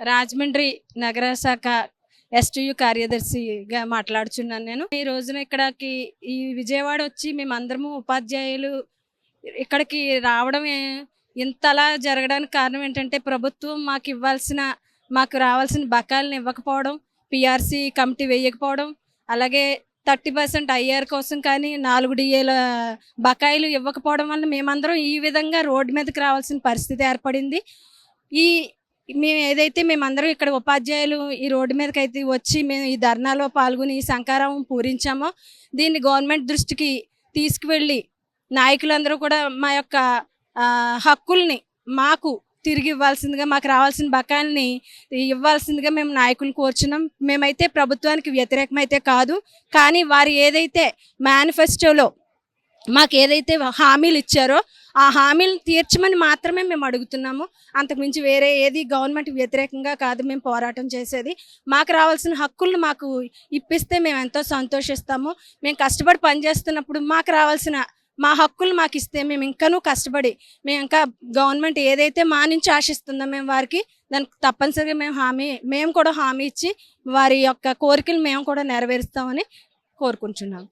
రాజమండ్రి నగర శాఖ ఎస్టీయు కార్యదర్శిగా మాట్లాడుచున్నాను నేను. ఈ రోజున ఇక్కడికి ఈ విజయవాడ వచ్చి మేమందరము ఉపాధ్యాయులు ఇక్కడికి రావడం ఇంతలా జరగడానికి కారణం ఏంటంటే ప్రభుత్వం మాకు రావాల్సిన బకాయిలను ఇవ్వకపోవడం, పిఆర్సీ కమిటీ వేయకపోవడం, అలాగే 30% ఐఆర్ కోసం కానీ 4 డిఏల బకాయిలు ఇవ్వకపోవడం వల్ల మేమందరం ఈ విధంగా రోడ్డు మీదకి రావాల్సిన పరిస్థితి ఏర్పడింది. ఈ మేమందరం ఇక్కడ ఉపాధ్యాయులు ఈ రోడ్డు మీదకైతే వచ్చి మేము ఈ ధర్నాలో పాల్గొని ఈ శంఖారావం పూరించామో దీన్ని గవర్నమెంట్ దృష్టికి తీసుకువెళ్ళి నాయకులందరూ కూడా మా యొక్క హక్కుల్ని మాకు తిరిగి ఇవ్వాల్సిందిగా, మాకు రావాల్సిన బకాయిల్ని ఇవ్వాల్సిందిగా మేము నాయకులు కోరుచున్నాం. మేమైతే ప్రభుత్వానికి వ్యతిరేకమైతే కాదు, కానీ వారు ఏదైతే మేనిఫెస్టోలో మాకు ఏదైతే హామీలు ఇచ్చారో ఆ హామీలను తీర్చమని మాత్రమే మేము అడుగుతున్నాము. అంతకుమించి వేరే ఏది గవర్నమెంట్ వ్యతిరేకంగా కాదు మేము పోరాటం చేసేది. మాకు రావాల్సిన హక్కులను మాకు ఇప్పిస్తే మేము ఎంతో సంతోషిస్తాము. మేము కష్టపడి పనిచేస్తున్నప్పుడు మాకు రావాల్సిన మా హక్కులు మాకు ఇస్తే మేము ఇంకానూ కష్టపడి ఇంకా గవర్నమెంట్ ఏదైతే మా నుంచి ఆశిస్తుందో మేము వారికి దానికి తప్పనిసరిగా మేము కూడా హామీ ఇచ్చి వారి యొక్క కోరికలు మేము కూడా నెరవేరుస్తామని కోరుకుంటున్నాం.